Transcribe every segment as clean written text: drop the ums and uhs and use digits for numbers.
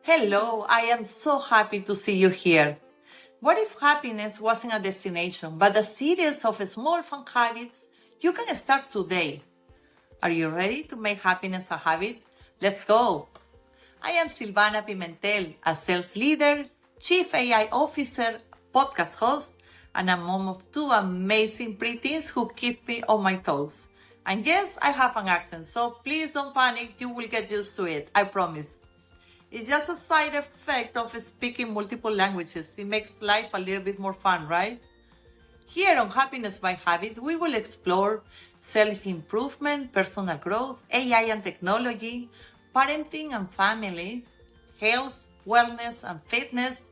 Hello, I am so happy to see you here. What if happiness wasn't a destination, but a series of small fun habits you can start today? Are you ready to make happiness a habit? Let's go! I am Silvana Pimentel, a sales leader, chief AI officer, podcast host, and a mom of two amazing preteens who keep me on my toes. And yes, I have an accent, so please don't panic, you will get used to it, I promise. It's just a side effect of speaking multiple languages. It makes life a little bit more fun, right? Here on Happiness by Habit, we will explore self-improvement, personal growth, AI and technology, parenting and family, health, wellness and fitness,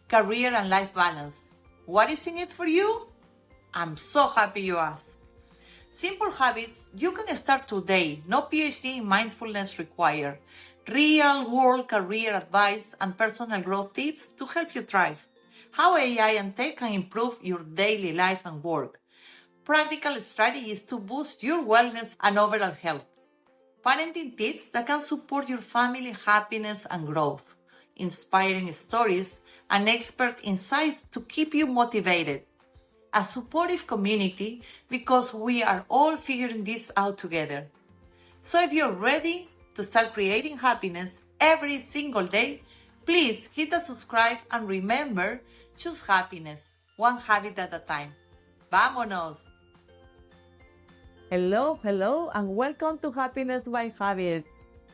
career and life balance. What is in it for you? I'm so happy you asked. Simple habits you can start today. No PhD in mindfulness required. Real world career advice and personal growth tips to help you thrive. How AI and tech can improve your daily life and work. Practical strategies to boost your wellness and overall health. Parenting tips that can support your family happiness and growth. Inspiring stories and expert insights to keep you motivated. A supportive community because we are all figuring this out together. So if you're ready to start creating happiness every single day, please hit the subscribe and remember, choose happiness, one habit at a time. ¡Vámonos! Hello, and welcome to Happiness by Habit,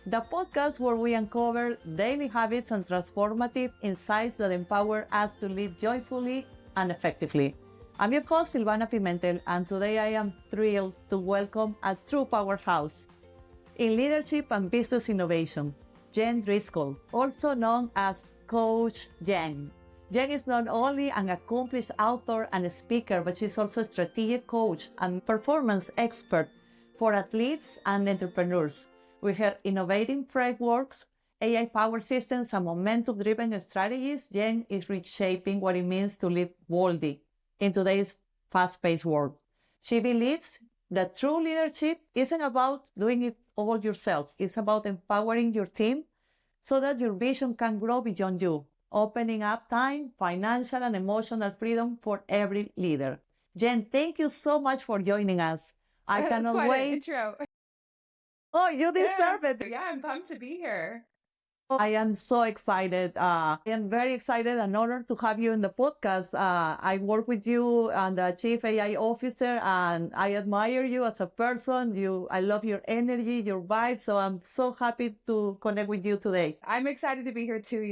the podcast where we uncover daily habits and transformative insights that empower us to live joyfully and effectively. I'm your host, Silvana Pimentel, and today I am thrilled to welcome a true powerhouse in leadership and business innovation, Jenn Driscoll, also known as Coach Jenn. Jenn is not only an accomplished author and speaker, but she's also a strategic coach and performance expert for athletes and entrepreneurs. With her innovative frameworks, AI-powered systems, and momentum-driven strategies, Jenn is reshaping what it means to live boldly in today's fast-paced world. She believes that true leadership isn't about doing it all yourself. It's about empowering your team so that your vision can grow beyond you, opening up time, financial, and emotional freedom for every leader. Jenn, thank you so much for joining us. I cannot wait. Intro. Oh, you deserve it. Yeah, I'm pumped to be here. I am so excited. I am very excited and honored to have you in the podcast. I work with you and the Chief AI Officer, and I admire you as a person. I love your energy, your vibe. So I'm so happy to connect with you today. I'm excited to be here too.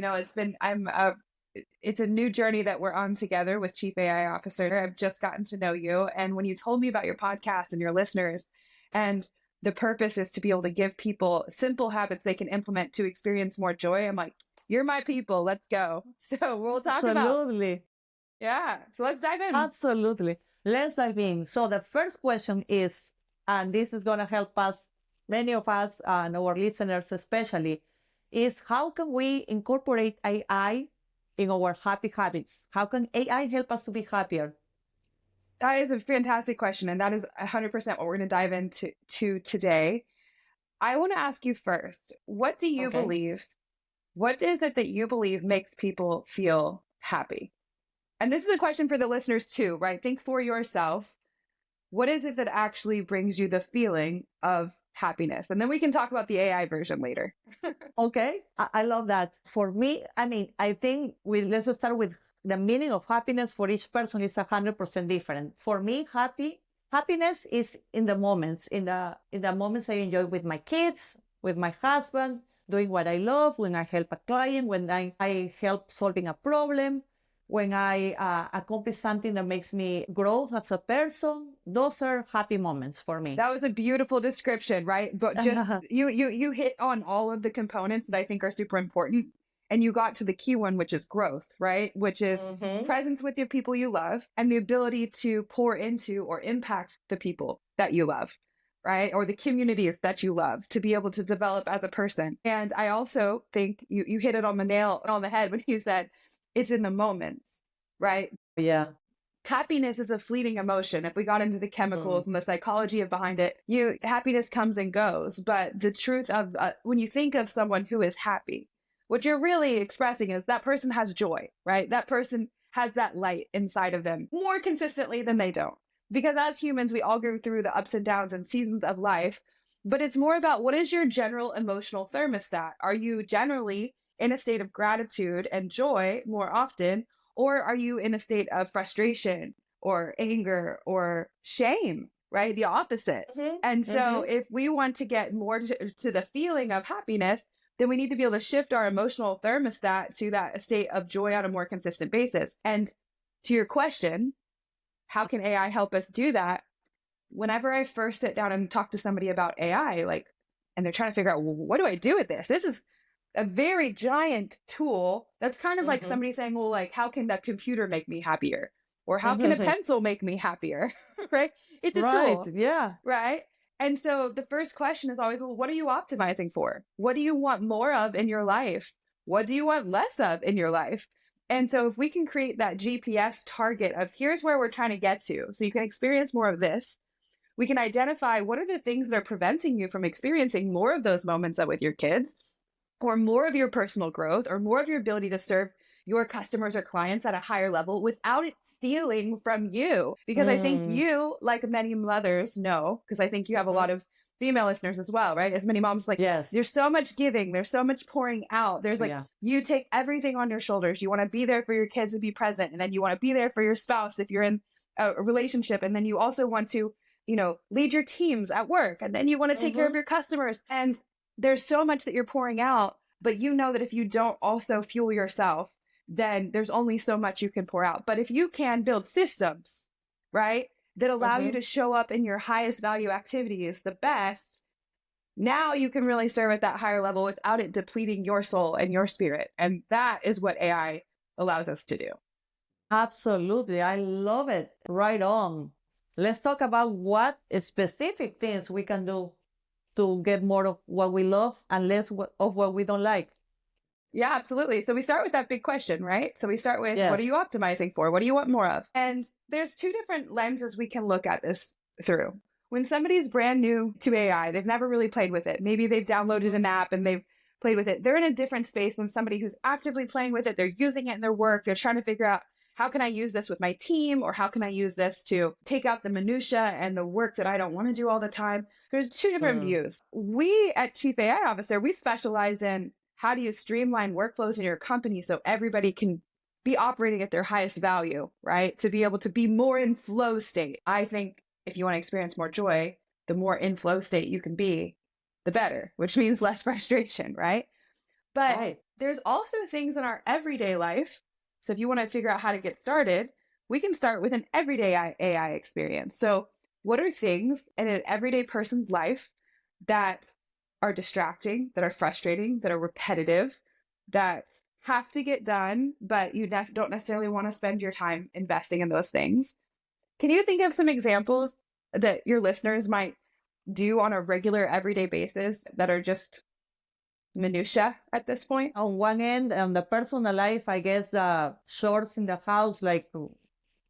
It's a new journey that we're on together with Chief AI Officer. I've just gotten to know you. And when you told me about your podcast and your listeners, and the purpose is to be able to give people simple habits they can implement to experience more joy, I'm like, you're my people. Let's go. So we'll talk about. Absolutely. Yeah. So let's dive in. Absolutely. Let's dive in. So the first question is, and this is going to help us, many of us and our listeners especially, is how can we incorporate AI in our happy habits? How can AI help us to be happier? That is a fantastic question. And that is 100% what we're going to dive into today. I want to ask you first, what do you believe? What is it that you believe makes people feel happy? And this is a question for the listeners too, right? Think for yourself. What is it that actually brings you the feeling of happiness? And then we can talk about the AI version later. Okay, I love that. For me, I think let's start with the meaning of happiness for each person is 100% different. For me, happiness is in the moments, in the moments I enjoy with my kids, with my husband, doing what I love, when I help a client, when I help solving a problem, when I accomplish something that makes me grow as a person. Those are happy moments for me. That was a beautiful description, right? But just you hit on all of the components that I think are super important. And you got to the key one, which is growth, right? Which is presence with the people you love and the ability to pour into or impact the people that you love, right? Or the communities that you love, to be able to develop as a person. And I also think you hit it on the nail on the head when you said it's in the moments, right? Yeah. Happiness is a fleeting emotion. If we got into the chemicals and the psychology behind it, happiness comes and goes. But the truth of when you think of someone who is happy, what you're really expressing is that person has joy, right? That person has that light inside of them more consistently than they don't. Because as humans, we all go through the ups and downs and seasons of life, but it's more about what is your general emotional thermostat? Are you generally in a state of gratitude and joy more often, or are you in a state of frustration or anger or shame, right? The opposite. And so if we want to get more to the feeling of happiness, then we need to be able to shift our emotional thermostat to that state of joy on a more consistent basis. And to your question, how can AI help us do that? Whenever I first sit down and talk to somebody about AI, like, and they're trying to figure out, well, what do I do with this? This is a very giant tool. That's kind of like somebody saying, well, like, how can a computer make me happier? Or how can a pencil make me happier? Right? It's a tool. Yeah. Right? And so the first question is always, well, what are you optimizing for? What do you want more of in your life? What do you want less of in your life? And so if we can create that GPS target of here's where we're trying to get to, so you can experience more of this, we can identify what are the things that are preventing you from experiencing more of those moments with your kids, or more of your personal growth, or more of your ability to serve your customers or clients at a higher level without it stealing from you. Because I think you, like many mothers, know, because I think you have a lot of female listeners as well, right? As many moms, like, Yes. There's so much giving, there's so much pouring out. There's like, you take everything on your shoulders. You want to be there for your kids and be present. And then you want to be there for your spouse if you're in a relationship. And then you also want to, lead your teams at work. And then you want to take care of your customers. And there's so much that you're pouring out, but you know that if you don't also fuel yourself, then there's only so much you can pour out. But if you can build systems, right, that allow you to show up in your highest value activities the best, now you can really serve at that higher level without it depleting your soul and your spirit. And that is what AI allows us to do. Absolutely. I love it. Right on. Let's talk about what specific things we can do to get more of what we love and less of what we don't like. Yeah, absolutely. So we start with that big question, right? So we start with, what are you optimizing for? What do you want more of? And there's two different lenses we can look at this through. When somebody's brand new to AI, they've never really played with it. Maybe they've downloaded an app and they've played with it. They're in a different space than somebody who's actively playing with it. They're using it in their work. They're trying to figure out, how can I use this with my team? Or how can I use this to take out the minutia and the work that I don't want to do all the time? There's two different views. We at Chief AI Officer, we specialize in how do you streamline workflows in your company so everybody can be operating at their highest value, right? To be able to be more in flow state. I think if you want to experience more joy, the more in flow state you can be, the better, which means less frustration, right? But there's also things in our everyday life. So if you want to figure out how to get started, we can start with an everyday AI experience. So what are things in an everyday person's life that are distracting, that are frustrating, that are repetitive, that have to get done, but you don't necessarily want to spend your time investing in those things? Can you think of some examples that your listeners might do on a regular everyday basis that are just minutia at this point? On one end, on the personal life, I guess the chores in the house, like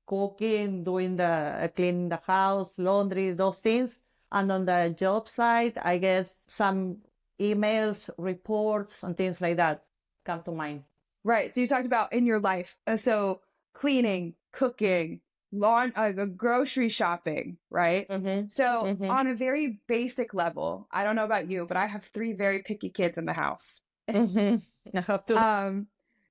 cooking, doing the cleaning the house, laundry, those things. And on the job side, I guess some emails, reports, and things like that come to mind. Right. So you talked about in your life. So cleaning, cooking, grocery shopping, right? So on a very basic level, I don't know about you, but I have 3 very picky kids in the house. I have to.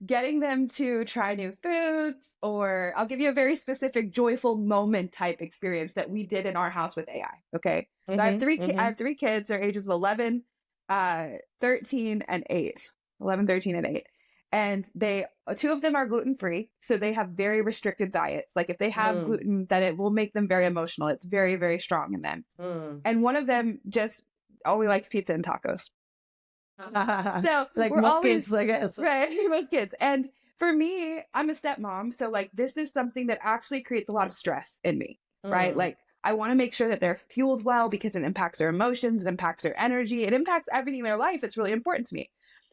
Getting them to try new foods, or I'll give you a very specific joyful moment type experience that we did in our house with AI. Okay. So I have 3 kids. Their ages 11, 13, and 8. 11, 13, and 8. And 2 of them are gluten-free. So they have very restricted diets. Like if they have gluten, then it will make them very emotional. It's very, very strong in them. And one of them just only likes pizza and tacos. So like most kids, I guess. Right, most kids. And for me, I'm a stepmom. So like this is something that actually creates a lot of stress in me, right? Like I want to make sure that they're fueled well because it impacts their emotions, it impacts their energy, it impacts everything in their life. It's really important to me.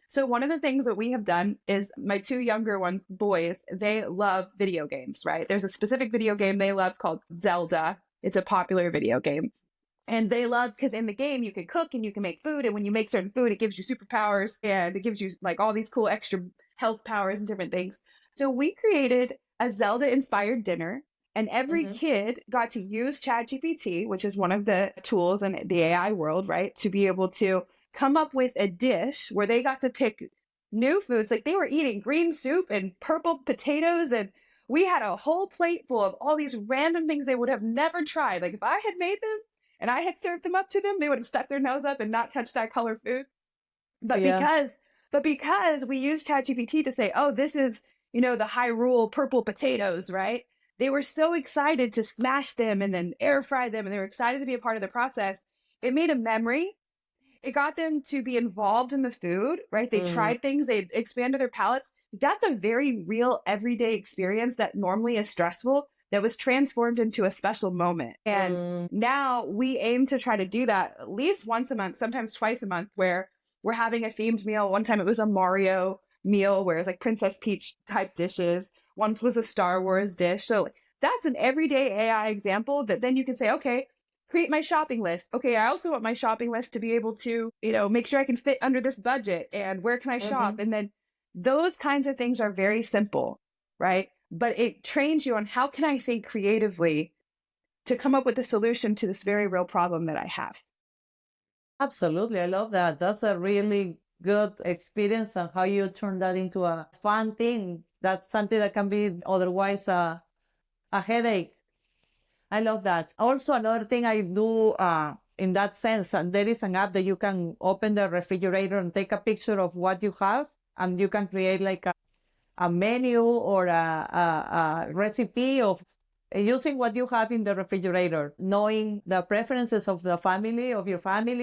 So one of the things that we have done is my 2 younger ones, boys, they love video games, right? There's a specific video game they love called Zelda. It's a popular video game. And they love, because in the game you can cook and you can make food, and when you make certain food, it gives you superpowers and it gives you like all these cool extra health powers and different things. So we created a Zelda inspired dinner, and every kid got to use ChatGPT, which is one of the tools in the AI world, right? To be able to come up with a dish where they got to pick new foods. Like they were eating green soup and purple potatoes, and we had a whole plate full of all these random things they would have never tried. Like if I had made them and I had served them up to them, they would have stuck their nose up and not touched that color food. But Yeah. because we used ChatGPT to say, oh, this is, the Hyrule purple potatoes, right? They were so excited to smash them and then air fry them, and they were excited to be a part of the process. It made a memory. It got them to be involved in the food, right? They tried things, they expanded their palates. That's a very real everyday experience that normally is stressful, that was transformed into a special moment. And now we aim to try to do that at least once a month, sometimes twice a month, where we're having a themed meal. One time it was a Mario meal where it's like Princess Peach type dishes. Once was a Star Wars dish. So that's an everyday AI example that then you can say, okay, create my shopping list. Okay, I also want my shopping list to be able to, make sure I can fit under this budget, and where can I shop? And then those kinds of things are very simple, right? But it trains you on how can I think creatively to come up with a solution to this very real problem that I have. Absolutely. I love that. That's a really good experience, and how you turn that into a fun thing. That's something that can be otherwise a headache. I love that. Also, another thing I do in that sense, and there is an app that you can open the refrigerator and take a picture of what you have, and you can create like a menu or a recipe of using what you have in the refrigerator, knowing the preferences of your family,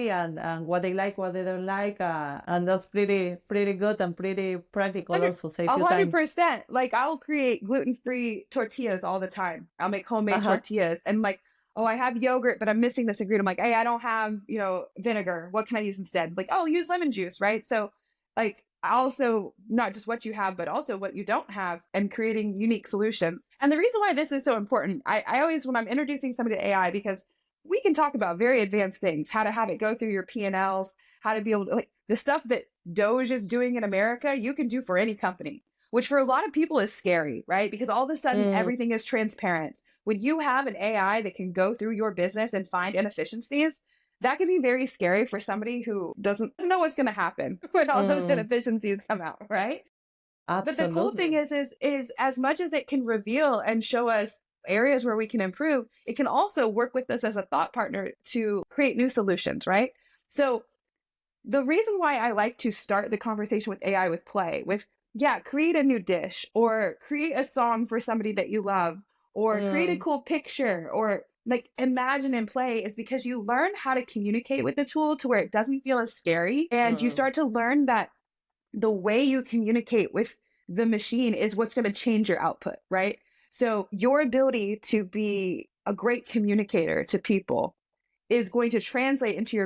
and what they like, what they don't like. And that's pretty good and pretty practical. Also saves you time. 100%. Like I'll create gluten-free tortillas all the time. I'll make homemade tortillas, and like, oh, I have yogurt, but I'm missing this ingredient. I'm like, hey, I don't have, vinegar. What can I use instead? Like, oh, use lemon juice, right? So like, also not just what you have, but also what you don't have, and creating unique solutions. And the reason why this is so important, I always, when I'm introducing somebody to AI, because we can talk about very advanced things, how to have it go through your P&Ls, how to be able to, like the stuff that Doge is doing in America, you can do for any company, which for a lot of people is scary, right? Because all of a sudden everything is transparent. When you have an AI that can go through your business and find inefficiencies, that can be very scary for somebody who doesn't know what's going to happen when all those inefficiencies come out, right? Absolutely. But the cool thing is as much as it can reveal and show us areas where we can improve, it can also work with us as a thought partner to create new solutions, right? So the reason why I like to start the conversation with AI with play, with, create a new dish, or create a song for somebody that you love, or create a cool picture, or like imagine and play, is because you learn how to communicate with the tool to where it doesn't feel as scary. And you start to learn that the way you communicate with the machine is what's going to change your output, right? So your ability to be a great communicator to people is going to translate into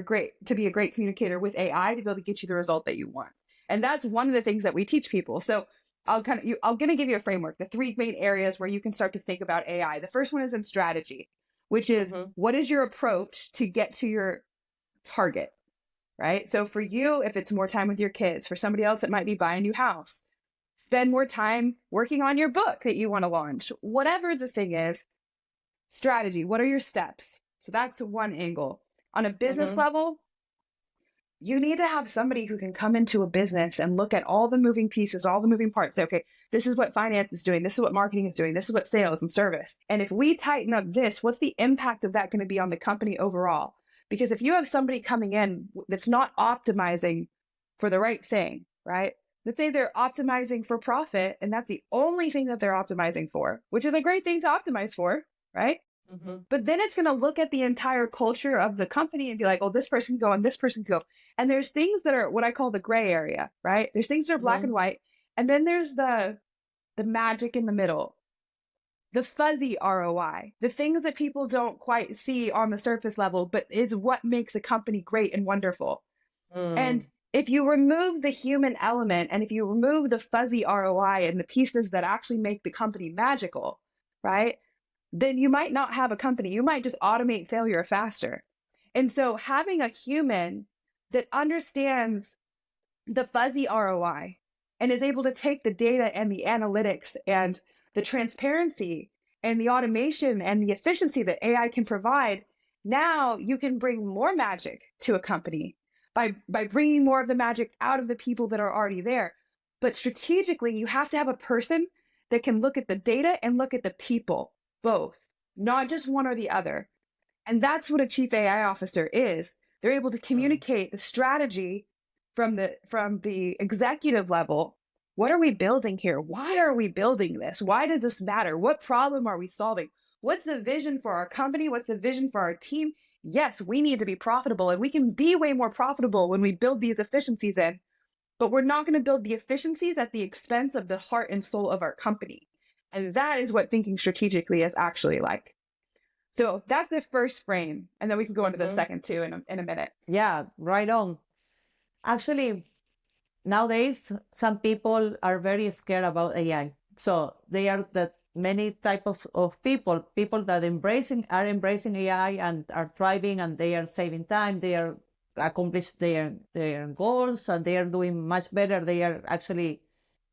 to be a great communicator with AI to be able to get you the result that you want. And that's one of the things that we teach people. So I'm going to give you a framework, the three main areas where you can start to think about AI. The first one is in strategy, which is what is your approach to get to your target, right? So for you, if it's more time with your kids, for somebody else, it might be buy a new house, spend more time working on your book that you want to launch, whatever the thing is. Strategy, what are your steps? So that's one angle. On a business level, you need to have somebody who can come into a business and look at all the moving pieces, all the moving parts. Say, okay, this is what finance is doing. This is what marketing is doing. This is what sales and service. And if we tighten up this, what's the impact of that going to be on the company overall? Because if you have somebody coming in that's not optimizing for the right thing, right? Let's say they're optimizing for profit, and that's the only thing that they're optimizing for, which is a great thing to optimize for, right? But then it's going to look at the entire culture of the company and be like, oh, this person can go and this person can go. And there's things that are what I call the gray area, right? There's things that are black and white. And then there's the magic in the middle, the fuzzy ROI, the things that people don't quite see on the surface level, but is what makes a company great and wonderful. And if you remove the human element, and if you remove the fuzzy ROI and the pieces that actually make the company magical, right? Then you might not have a company. You might just automate failure faster. And so having a human that understands the fuzzy ROI and is able to take the data and the analytics and the transparency and the automation and the efficiency that AI can provide, now you can bring more magic to a company by bringing more of the magic out of the people that are already there. But strategically, you have to have a person that can look at the data and look at the people, both, not just one or the other. And that's what a chief AI officer is. They're able to communicate the strategy from the executive level. What are we building here? Why are we building this? Why does this matter? What problem are we solving? What's the vision for our company? What's the vision for our team? Yes, we need to be profitable, and we can be way more profitable when we build these efficiencies in, but we're not going to build the efficiencies at the expense of the heart and soul of our company. And that is what thinking strategically is actually like. So that's the first frame. And then we can go into the second two in a minute. Yeah, right on. Actually, nowadays, some people are very scared about AI. So they are the many types of people that are embracing AI and are thriving, and they are saving time. They are accomplished their goals, and they are doing much better. They are actually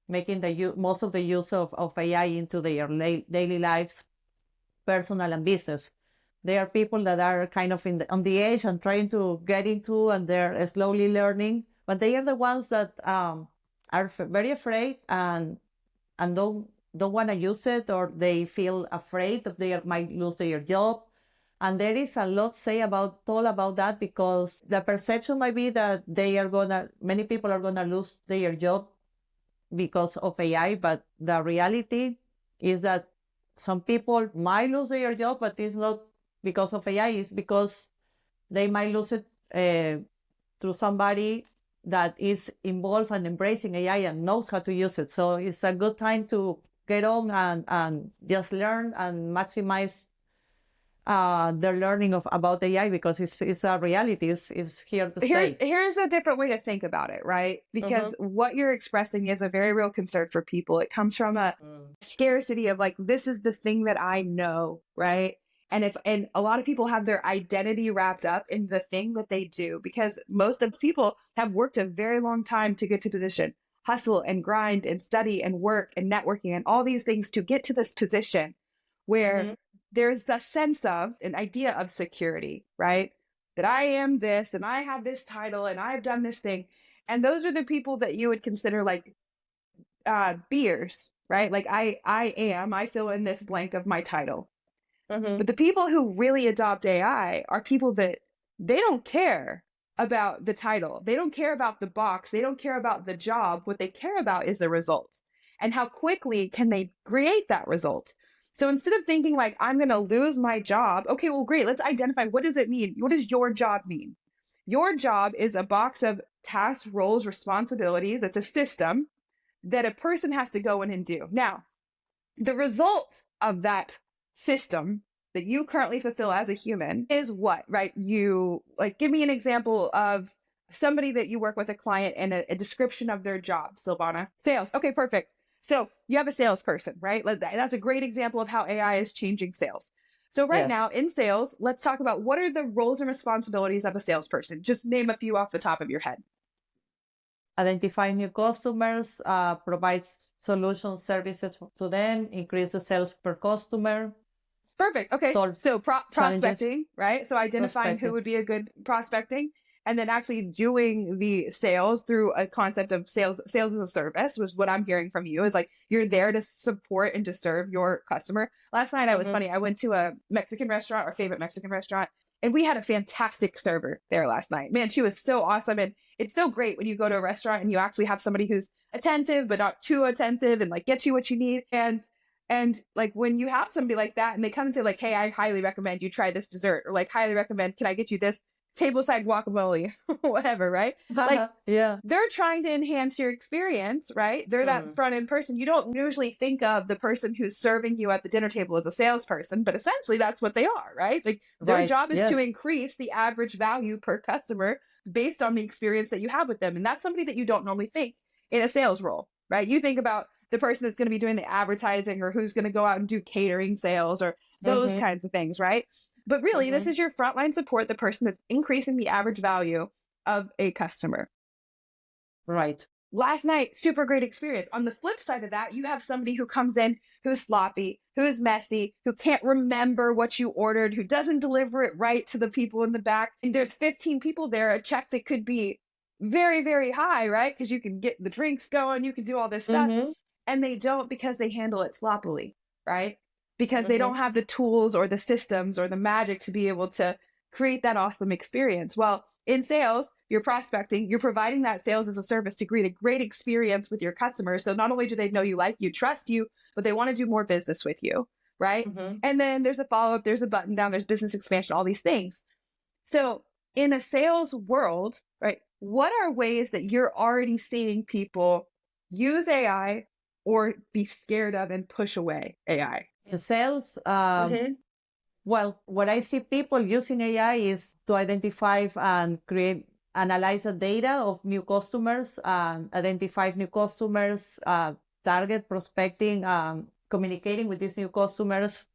making most of the use of AI into their daily lives, personal and business. There are people that are kind of on the edge and trying to get into, and they're slowly learning, but they are the ones that are very afraid and don't want to use it, or they feel afraid that they might lose their job. And there is a lot to say about that, because the perception might be that many people are gonna lose their job because of AI, but the reality is that some people might lose their job, but it's not because of AI, it's because they might lose it through somebody that is involved and embracing AI and knows how to use it. So it's a good time to get on and just learn and maximize their learning about AI, because it's a reality. It's here to stay. Here's a different way to think about it, right? Because what you're expressing is a very real concern for people. It comes from a scarcity of like, this is the thing that I know, right? And a lot of people have their identity wrapped up in the thing that they do, because most of the people have worked a very long time to get to position, hustle and grind and study and work and networking and all these things to get to this position where there's the sense of an idea of security, right? That I am this and I have this title and I've done this thing. And those are the people that you would consider like beers, right? Like I fill in this blank of my title. But the people who really adopt AI are people that they don't care about the title. They don't care about the box. They don't care about the job. What they care about is the results and how quickly can they create that result. So instead of thinking like, I'm going to lose my job, okay, well, great. Let's identify, what does it mean? What does your job mean? Your job is a box of tasks, roles, responsibilities. That's a system that a person has to go in and do. Now, the result of that system that you currently fulfill as a human is what, right? You like, give me an example of somebody that you work with, a client, and a description of their job, Silvana. Sales. Okay, perfect. So you have a salesperson, right? That's a great example of how AI is changing sales. So right now in sales, let's talk about what are the roles and responsibilities of a salesperson. Just name a few off the top of your head. Identify new customers, provides solution services to them, increase the sales per customer. Perfect. Okay. So prospecting, right? So identifying who would be a good prospecting, and then actually doing the sales through a concept of sales as a service was what I'm hearing from you, is like, you're there to support and to serve your customer. Last night, I was funny. I went to a Mexican restaurant, our favorite Mexican restaurant, and we had a fantastic server there last night. Man, she was so awesome. And it's so great when you go to a restaurant and you actually have somebody who's attentive, but not too attentive, and like gets you what you need. And like, when you have somebody like that and they come and say like, hey, I highly recommend you try this dessert, or like, highly recommend, can I get you this tableside guacamole, whatever, right? Like, they're trying to enhance your experience, right? They're that front end person. You don't usually think of the person who's serving you at the dinner table as a salesperson, but essentially that's what they are, right? Like, their job is to increase the average value per customer based on the experience that you have with them. And that's somebody that you don't normally think in a sales role, right? You think about the person that's going to be doing the advertising, or who's going to go out and do catering sales, or those kinds of things, right? But really, this is your frontline support, the person that's increasing the average value of a customer. Right. Last night, super great experience. On the flip side of that, you have somebody who comes in who's sloppy, who's messy, who can't remember what you ordered, who doesn't deliver it right to the people in the back. And there's 15 people there, a check that could be very, very high, right? Because you can get the drinks going, you can do all this stuff. And they don't, because they handle it sloppily, right? Because they don't have the tools or the systems or the magic to be able to create that awesome experience. Well, in sales, you're prospecting, you're providing that sales as a service to create a great experience with your customers. So not only do they know you, like you, trust you, but they want to do more business with you, right? And then there's a follow-up, there's a button down, there's business expansion, all these things. So in a sales world, right, what are ways that you're already seeing people use AI or be scared of and push away AI? In sales, well, what I see people using AI is to identify and analyze the data of new customers, identify new customers, target prospecting, communicating with these new customers.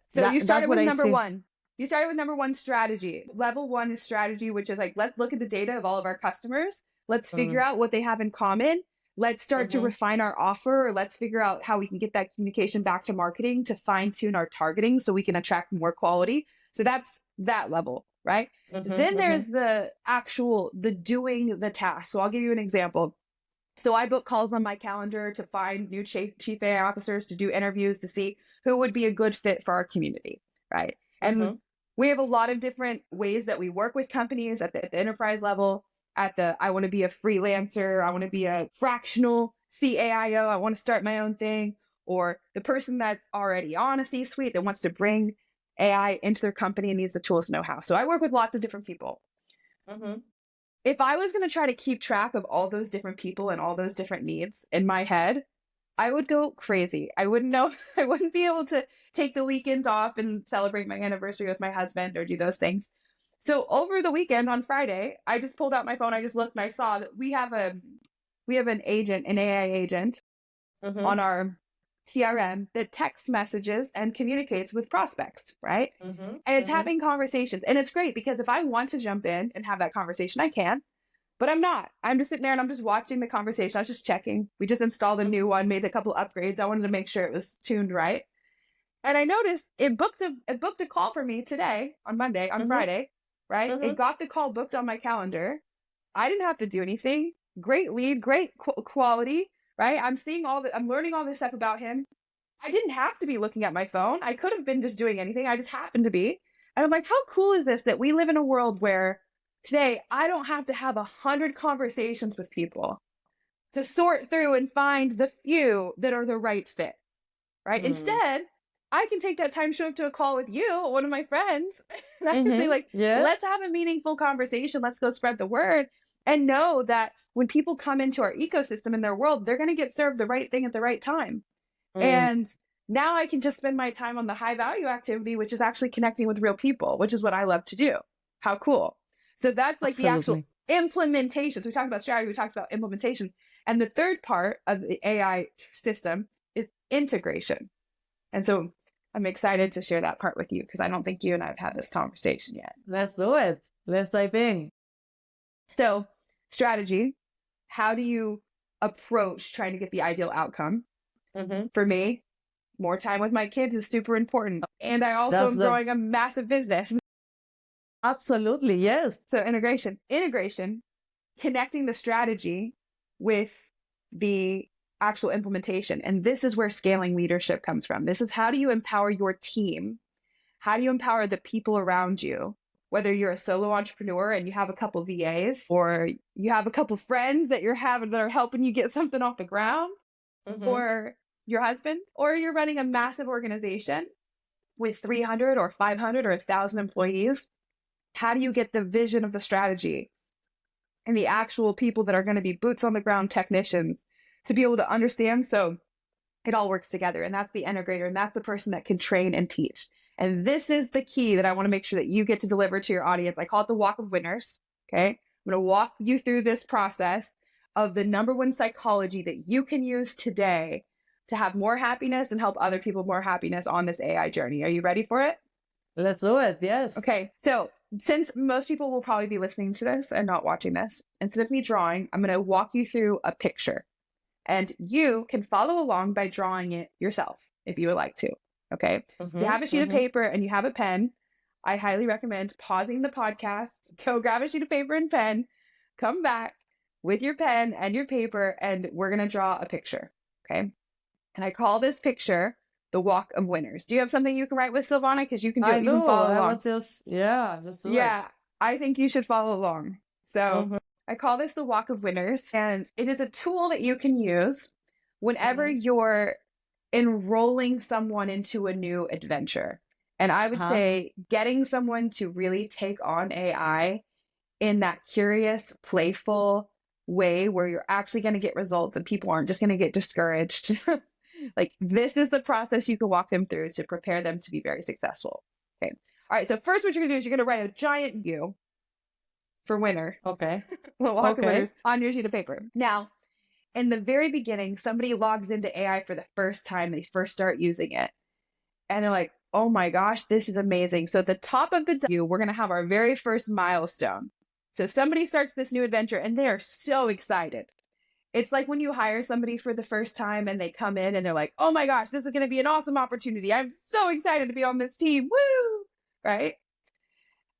So you started with number one. You started with number one, strategy. Level one is strategy, which is like, let's look at the data of all of our customers. Let's figure out what they have in common. Let's start to refine our offer. Let's figure out how we can get that communication back to marketing to fine tune our targeting so we can attract more quality. So that's that level, right? Then there's the doing the task. So I'll give you an example. So I book calls on my calendar to find new chief AI officers, to do interviews, to see who would be a good fit for our community, right? And we have a lot of different ways that we work with companies at the enterprise level. At the, I want to be a freelancer, I want to be a fractional CAIO, I want to start my own thing, or the person that's already on a C-suite that wants to bring AI into their company and needs the tools to know how. So I work with lots of different people. If I was going to try to keep track of all those different people and all those different needs in my head, I would go crazy. I wouldn't know, I wouldn't be able to take the weekend off and celebrate my anniversary with my husband or do those things. So over the weekend on Friday, I just pulled out my phone. I just looked and I saw that we have an agent, an AI agent on our CRM that texts messages and communicates with prospects, right? And it's having conversations. And it's great because if I want to jump in and have that conversation, I can, but I'm not. I'm just sitting there and I'm just watching the conversation. I was just checking. We just installed a new one, made a couple upgrades. I wanted to make sure it was tuned right. And I noticed it booked a call for me today on Monday, on Friday. Right? It got the call booked on my calendar. I didn't have to do anything. Great lead, great quality, right? I'm learning all this stuff about him. I didn't have to be looking at my phone. I could have been just doing anything. I just happened to be. And I'm like, how cool is this that we live in a world where today I don't have to have 100 conversations with people to sort through and find the few that are the right fit, right? Instead, I can take that time, show up to a call with you, one of my friends, and I can say like, let's have a meaningful conversation. Let's go spread the word and know that when people come into our ecosystem in their world, they're going to get served the right thing at the right time. And now I can just spend my time on the high value activity, which is actually connecting with real people, which is what I love to do. How cool. So that's like the actual implementation. So we talked about strategy, we talked about implementation. And the third part of the AI system is integration. And so I'm excited to share that part with you because I don't think you and I have had this conversation yet. Let's do it. Let's dive in. So, strategy. How do you approach trying to get the ideal outcome? For me, more time with my kids is super important. And I also am growing a massive business. Absolutely, yes. So integration, connecting the strategy with the actual implementation. And this is where scaling leadership comes from. This is how do you empower your team? How do you empower the people around you? Whether you're a solo entrepreneur and you have a couple VAs, or you have a couple friends that that are helping you get something off the ground, or your husband, or you're running a massive organization with 300 or 500 or 1,000 employees. How do you get the vision of the strategy and the actual people that are going to be boots on the ground technicians to be able to understand? So it all works together. And that's the integrator. And that's the person that can train and teach. And this is the key that I want to make sure that you get to deliver to your audience. I call it the walk of winners. Okay. I'm going to walk you through this process of the number one psychology that you can use today to have more happiness and help other people more happiness on this AI journey. Are you ready for it? Let's do it. Yes. Okay. So since most people will probably be listening to this and not watching this, instead of me drawing, I'm going to walk you through a picture. And you can follow along by drawing it yourself if you would like to. Okay. If you have a sheet of paper and you have a pen, I highly recommend pausing the podcast, go grab a sheet of paper and pen, come back with your pen and your paper, and we're going to draw a picture. Okay. And I call this picture the Walk of Winners. Do you have something you can write with, Silvana? Because you can do it. You can follow along. I was just do it. I think you should follow along. So I call this the Walk of Winners, and it is a tool that you can use whenever you're enrolling someone into a new adventure. And I would say getting someone to really take on AI in that curious, playful way where you're actually going to get results and people aren't just going to get discouraged. Like, this is the process you can walk them through to prepare them to be very successful. Okay. All right. So first what you're going to do is you're going to write a giant U for winner. Okay. Walk of winners on your sheet of paper. Now, in the very beginning, somebody logs into AI for the first time. They first start using it. And they're like, oh my gosh, this is amazing. So at the top of the W, we're going to have our very first milestone. So somebody starts this new adventure and they are so excited. It's like when you hire somebody for the first time and they come in and they're like, oh my gosh, this is going to be an awesome opportunity. I'm so excited to be on this team. Woo! Right?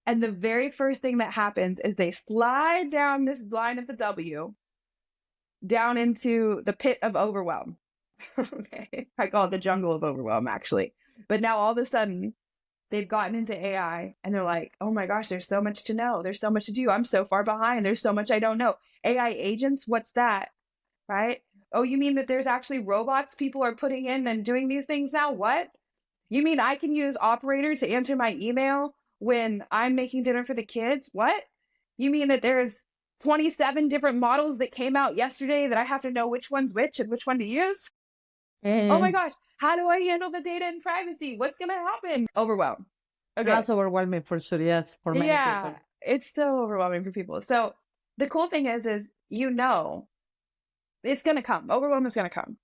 And the very first thing that happens is they slide down this line of the W down into the pit of overwhelm. Okay. I call it the jungle of overwhelm, actually. But now all of a sudden, they've gotten into AI and they're like, oh my gosh, there's so much to know. There's so much to do. I'm so far behind. There's so much I don't know. AI agents, what's that? Right? Oh, you mean that there's actually robots people are putting in and doing these things now? What? You mean I can use operator to answer my email when I'm making dinner for the kids? What? You mean that there's 27 different models that came out yesterday that I have to know which one's which and which one to use? Oh my gosh, how do I handle the data and privacy? What's going to happen? Overwhelm. Okay. That's overwhelming for sure, yes, for many people. It's so overwhelming for people. So the cool thing is you know, it's going to come. Overwhelm is going to come.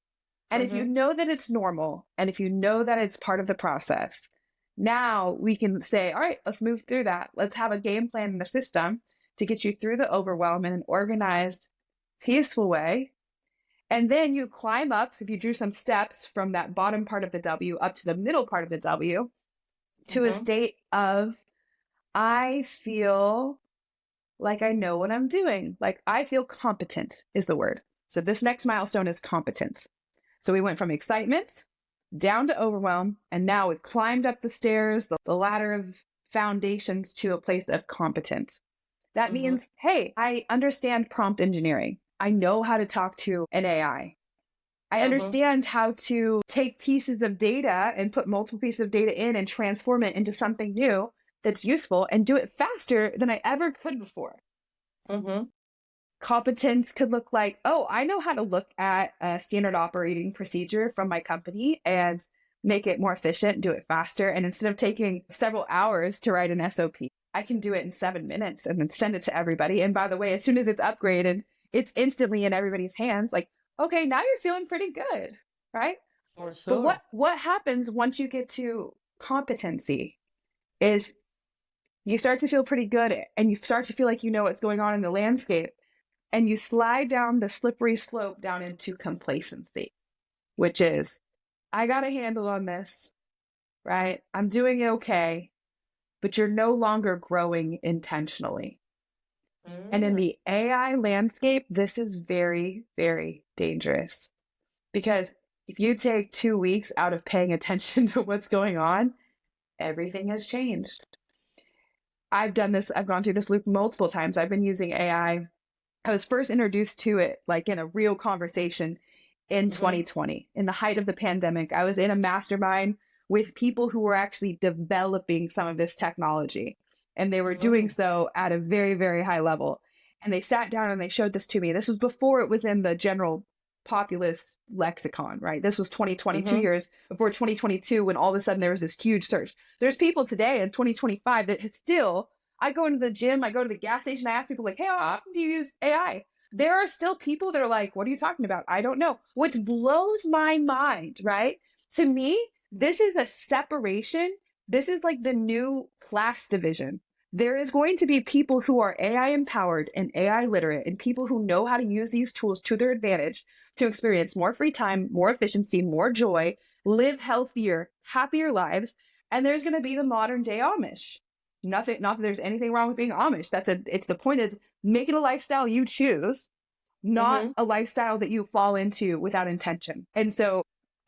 And if you know that it's normal, and if you know that it's part of the process, now we can say, all right, let's move through that. Let's have a game plan and a system to get you through the overwhelm in an organized, peaceful way. And then you climb up, if you drew some steps from that bottom part of the W up to the middle part of the W, to a state of, I feel like I know what I'm doing. Like, I feel competent is the word. So this next milestone is competence. So we went from excitement down to overwhelm, and now we've climbed up the stairs, the ladder of foundations, to a place of competence. That means, hey, I understand prompt engineering. I know how to talk to an AI. I understand how to take pieces of data and put multiple pieces of data in and transform it into something new that's useful and do it faster than I ever could before. Competence could look like, oh, I know how to look at a standard operating procedure from my company and make it more efficient, do it faster. And instead of taking several hours to write an SOP, I can do it in 7 minutes and then send it to everybody. And by the way, as soon as it's upgraded, it's instantly in everybody's hands. Like, okay, now you're feeling pretty good, right? For sure. But what happens once you get to competency is you start to feel pretty good and you start to feel like you know what's going on in the landscape. And you slide down the slippery slope down into complacency, which is, I got a handle on this, right? I'm doing it okay, but you're no longer growing intentionally. And in the AI landscape, this is very, very dangerous, because if you take 2 weeks out of paying attention to what's going on, everything has changed. I've done this. I've gone through this loop multiple times. I've been using AI. I was first introduced to it like in a real conversation in 2020, in the height of the pandemic. I was in a mastermind with people who were actually developing some of this technology, and they were doing so at a very, very high level. And they sat down and they showed this to me. This was before it was in the general populist lexicon, right? This was 2020, 2 years before 2022, when all of a sudden there was this huge surge. There's people today in 2025 that still, I go into the gym, I go to the gas station, I ask people like, hey, how often do you use AI? There are still people that are like, what are you talking about? I don't know. Which blows my mind, right? To me, this is a separation This is like the new class division. There is going to be people who are AI empowered and AI literate and people who know how to use these tools to their advantage to experience more free time, more efficiency, more joy, live healthier, happier lives. And there's going to be the modern day Amish. Not that there's anything wrong with being Amish. It's the point is make it a lifestyle you choose, not a lifestyle that you fall into without intention. And so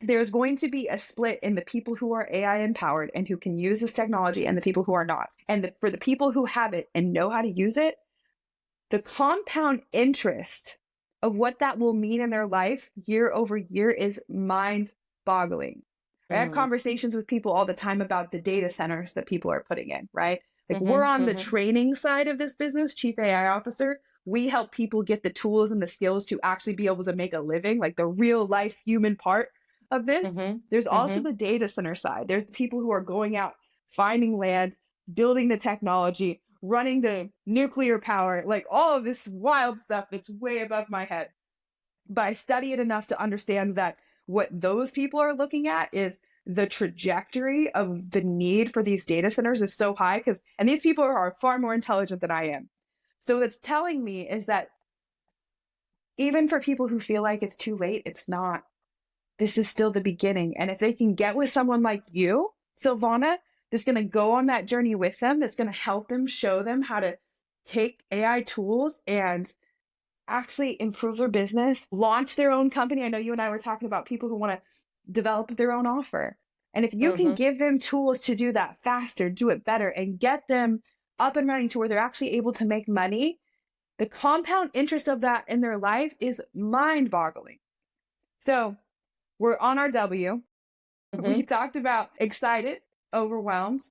there's going to be a split in the people who are AI empowered and who can use this technology and the people who are not. And for the people who have it and know how to use it, the compound interest of what that will mean in their life year over year is mind-boggling. I have conversations with people all the time about the data centers that people are putting in, right? Like we're on the training side of this business, chief AI officer. We help people get the tools and the skills to actually be able to make a living, like the real life human part of this. There's also the data center side. There's people who are going out, finding land, building the technology, running the nuclear power, like all of this wild stuff that's way above my head. But I study it enough to understand that what those people are looking at is the trajectory of the need for these data centers is so high and these people are far more intelligent than I am. So what's telling me is that even for people who feel like it's too late, it's not. This is still the beginning. And if they can get with someone like you, Silvana, that's going to go on that journey with them, that's going to help them, show them how to take AI tools and actually improve their business, launch their own company. I know you and I were talking about people who want to develop their own offer. And if you can give them tools to do that faster, do it better, and get them up and running to where they're actually able to make money, the compound interest of that in their life is mind-boggling. So we're on our W. We talked about excited, overwhelmed,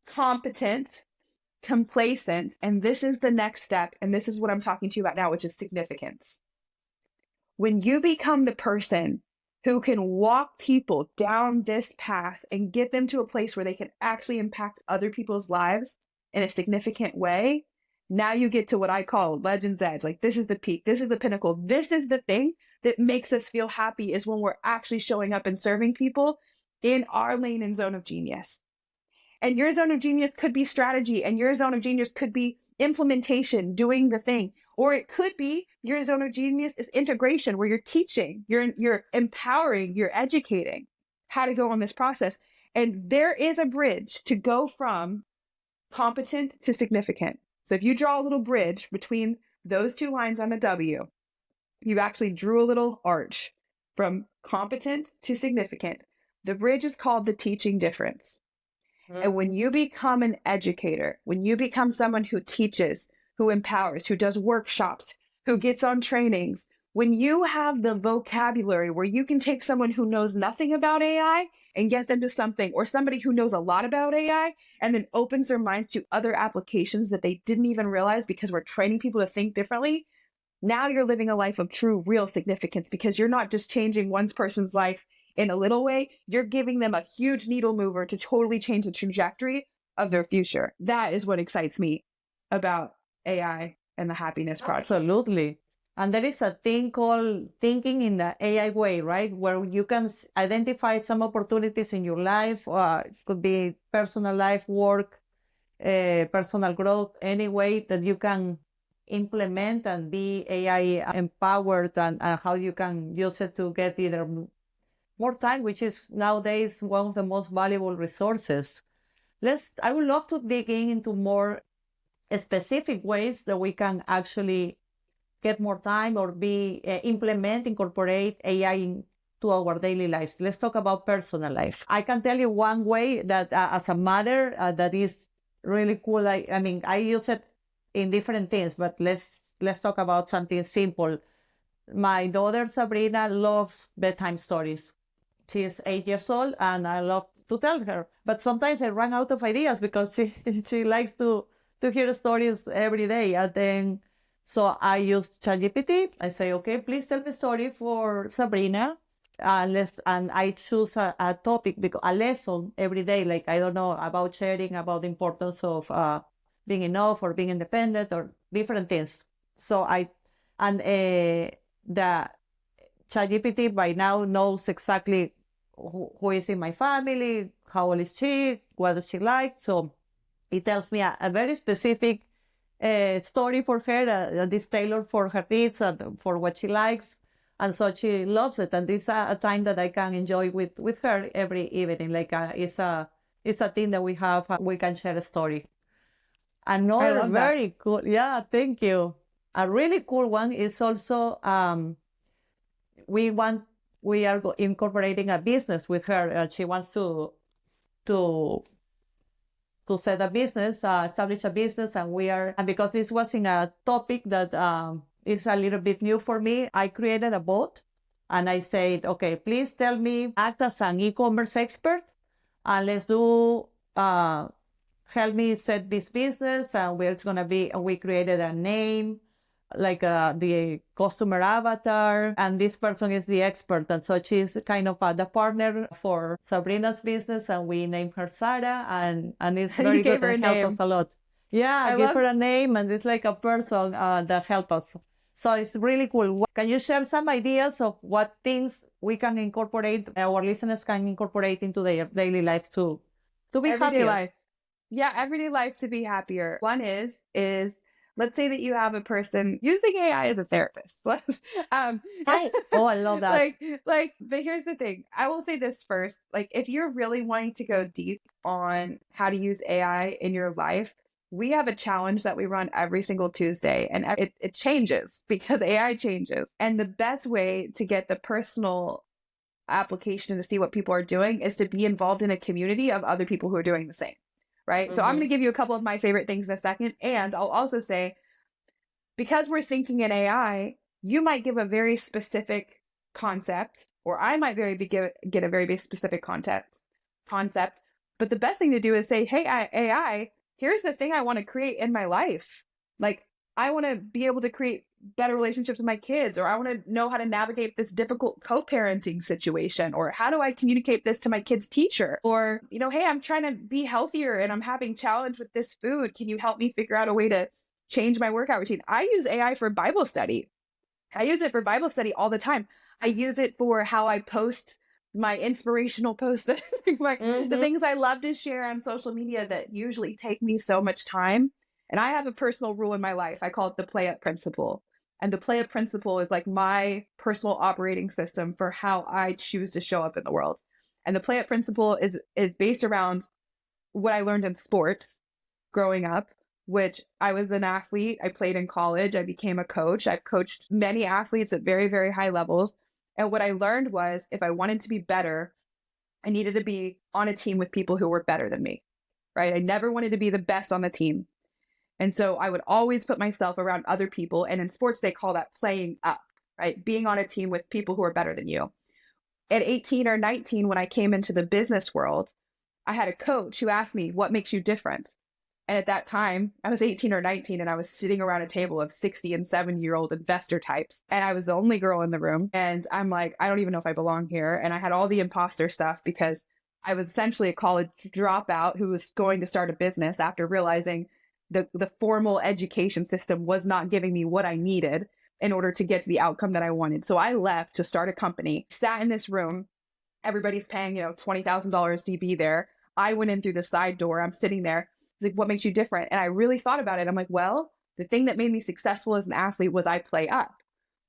competent, complacent, and this is the next step. And this is what I'm talking to you about now, which is significance. When you become the person who can walk people down this path and get them to a place where they can actually impact other people's lives in a significant way, now you get to what I call Legend's Edge. Like this is the peak, this is the pinnacle, this is the thing that makes us feel happy is when we're actually showing up and serving people in our lane and zone of genius. And your zone of genius could be strategy, and your zone of genius could be implementation, doing the thing. Or it could be your zone of genius is integration, where you're teaching, you're empowering, you're educating how to go on this process. And there is a bridge to go from competent to significant. So if you draw a little bridge between those two lines on the W, you actually drew a little arch from competent to significant. The bridge is called the teaching difference. And when you become an educator, when you become someone who teaches, who empowers, who does workshops, who gets on trainings, when you have the vocabulary where you can take someone who knows nothing about AI and get them to something, or somebody who knows a lot about AI and then opens their minds to other applications that they didn't even realize because we're training people to think differently, now you're living a life of true, real significance because you're not just changing one person's life in a little way, you're giving them a huge needle mover to totally change the trajectory of their future. That is what excites me about AI and the happiness project. Absolutely. And there is a thing called thinking in the AI way, right? Where you can identify some opportunities in your life, it could be personal life, work, personal growth, any way that you can implement and be AI empowered and how you can use it to get either more time, which is nowadays one of the most valuable resources. I would love to dig into more specific ways that we can actually get more time or incorporate AI into our daily lives. Let's talk about personal life. I can tell you one way that as a mother, that is really cool. I use it in different things, but let's talk about something simple. My daughter Sabrina loves bedtime stories. She's 8 years old and I love to tell her, but sometimes I run out of ideas because she likes to hear stories every day. And then, so I use ChatGPT. I say, okay, please tell me a story for Sabrina. And I choose a topic, a lesson every day. Like, I don't know, about sharing, about the importance of being enough or being independent or different things. So the ChatGPT by now knows exactly who is in my family, how old is she, what does she like. So it tells me a very specific story for her that is tailored for her needs and for what she likes. And so she loves it. And this is a time that I can enjoy with her every evening. Like it's a thing that we have, we can share a story. Another very cool, yeah, thank you. A really cool one is also we are incorporating a business with her. She wants to set a business, establish a business, and because this was in a topic that is a little bit new for me, I created a bot, and I said, okay, please tell me, act as an e-commerce expert, and let's do help me set this business and where it's going to be. And we created a name, like the customer avatar, and this person is the expert. And so she's kind of the partner for Sabrina's business, and we named her Sarah, and it's very good and helped us a lot. Yeah, I give her a name, and it's like a person that helped us. So it's really cool. Can you share some ideas of what things we can incorporate, our listeners can incorporate into their daily lives to be everyday happier? Life. Yeah, everyday life to be happier. One is let's say that you have a person using AI as a therapist. Oh, I love that. But here's the thing. I will say this first. Like, if you're really wanting to go deep on how to use AI in your life, we have a challenge that we run every single Tuesday, and it changes because AI changes. And the best way to get the personal application to see what people are doing is to be involved in a community of other people who are doing the same. Right. Mm-hmm. So I'm going to give you a couple of my favorite things in a second. And I'll also say, because we're thinking in AI, you might give a very specific concept, or I might get a very specific concept. But the best thing to do is say, hey, AI, here's the thing I want to create in my life. Like, I want to be able to create better relationships with my kids, or I want to know how to navigate this difficult co-parenting situation, or how do I communicate this to my kid's teacher, or, hey, I'm trying to be healthier and I'm having challenge with this food. Can you help me figure out a way to change my workout routine? I use AI for Bible study. I use it for Bible study all the time. I use it for how I post my inspirational posts, the things I love to share on social media that usually take me so much time. And I have a personal rule in my life. I call it the play up principle. And the play up principle is like my personal operating system for how I choose to show up in the world. And the play up principle is based around what I learned in sports growing up, which I was an athlete. I played in college. I became a coach. I've coached many athletes at very, very high levels. And what I learned was, if I wanted to be better, I needed to be on a team with people who were better than me, right? I never wanted to be the best on the team. And so I would always put myself around other people. And in sports, they call that playing up, right? Being on a team with people who are better than you. At 18 or 19, when I came into the business world, I had a coach who asked me, what makes you different? And at that time, I was 18 or 19, and I was sitting around a table of 60 and 70-year-old investor types. And I was the only girl in the room. And I'm like, I don't even know if I belong here. And I had all the imposter stuff because I was essentially a college dropout who was going to start a business after realizing the formal education system was not giving me what I needed in order to get to the outcome that I wanted. So I left to start a company, sat in this room. Everybody's paying, $20,000 to be there. I went in through the side door. I'm sitting there. Like, what makes you different? And I really thought about it. I'm like, well, the thing that made me successful as an athlete was I play up.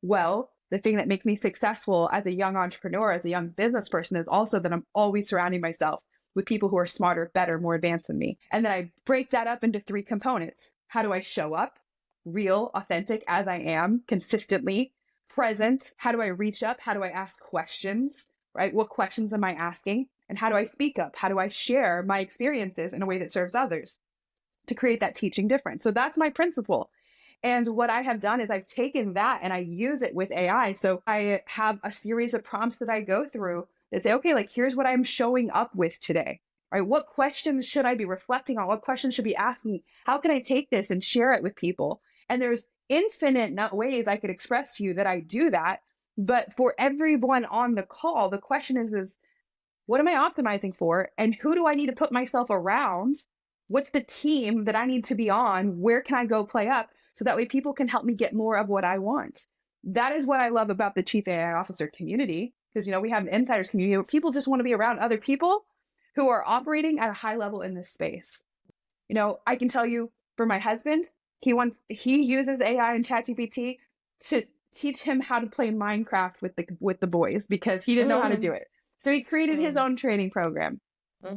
Well, the thing that makes me successful as a young entrepreneur, as a young business person, is also that I'm always surrounding myself with people who are smarter, better, more advanced than me. And then I break that up into 3 components. How do I show up? Real, authentic as I am, consistently present. How do I reach up? How do I ask questions, right? What questions am I asking? And how do I speak up? How do I share my experiences in a way that serves others to create that teaching difference? So that's my principle. And what I have done is I've taken that and I use it with AI. So I have a series of prompts that I go through that say, okay, like, here's what I'm showing up with today, right? What questions should I be reflecting on? What questions should be asking? How can I take this and share it with people? And there's infinite ways I could express to you that I do that. But for everyone on the call, the question is what am I optimizing for? And who do I need to put myself around? What's the team that I need to be on? Where can I go play up? So that way people can help me get more of what I want. That is what I love about the Chief AI Officer community. because, we have an insiders community where people just want to be around other people who are operating at a high level in this space. I can tell you for my husband, he uses AI and ChatGPT to teach him how to play Minecraft with the boys because he didn't know how to do it. So he created his own training program.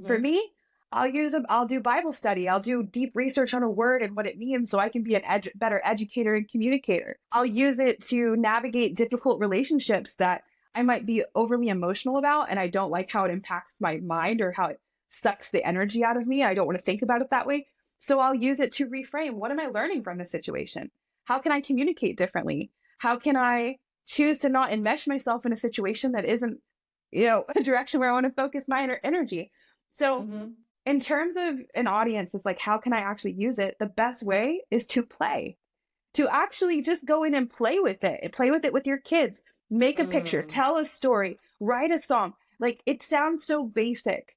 For me, I'll do Bible study. I'll do deep research on a word and what it means so I can be a better educator and communicator. I'll use it to navigate difficult relationships that I might be overly emotional about, and I don't like how it impacts my mind or how it sucks the energy out of me. I don't want to think about it that way. So I'll use it to reframe. What am I learning from this situation? How can I communicate differently? How can I choose to not enmesh myself in a situation that isn't, a direction where I want to focus my energy? So in terms of an audience, it's like, how can I actually use it? The best way is to play, to actually just go in and play with it with your kids, make a picture, tell a story, write a song. Like, it sounds so basic,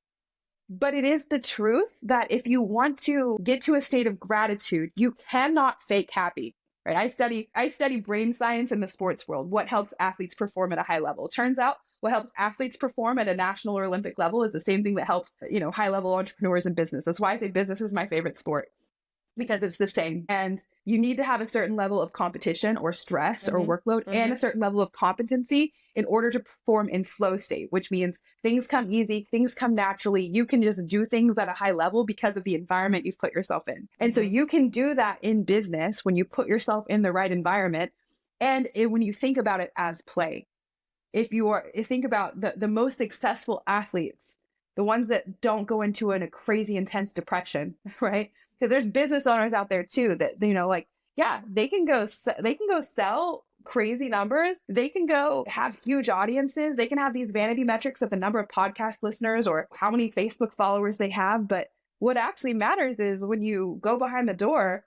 but it is the truth that if you want to get to a state of gratitude, you cannot fake happy, right? I study brain science in the sports world. What helps athletes perform at a high level? Turns out what helps athletes perform at a national or Olympic level is the same thing that helps, high level entrepreneurs in business. That's why I say business is my favorite sport, because it's the same. And you need to have a certain level of competition or stress or workload and a certain level of competency in order to perform in flow state, which means things come easy, things come naturally. You can just do things at a high level because of the environment you've put yourself in. And so you can do that in business when you put yourself in the right environment. And when you think about it as play, if you think about the most successful athletes, the ones that don't go into a crazy intense depression, right? Because there's business owners out there too that, they can go sell crazy numbers. They can go have huge audiences. They can have these vanity metrics of the number of podcast listeners or how many Facebook followers they have. But what actually matters is when you go behind the door,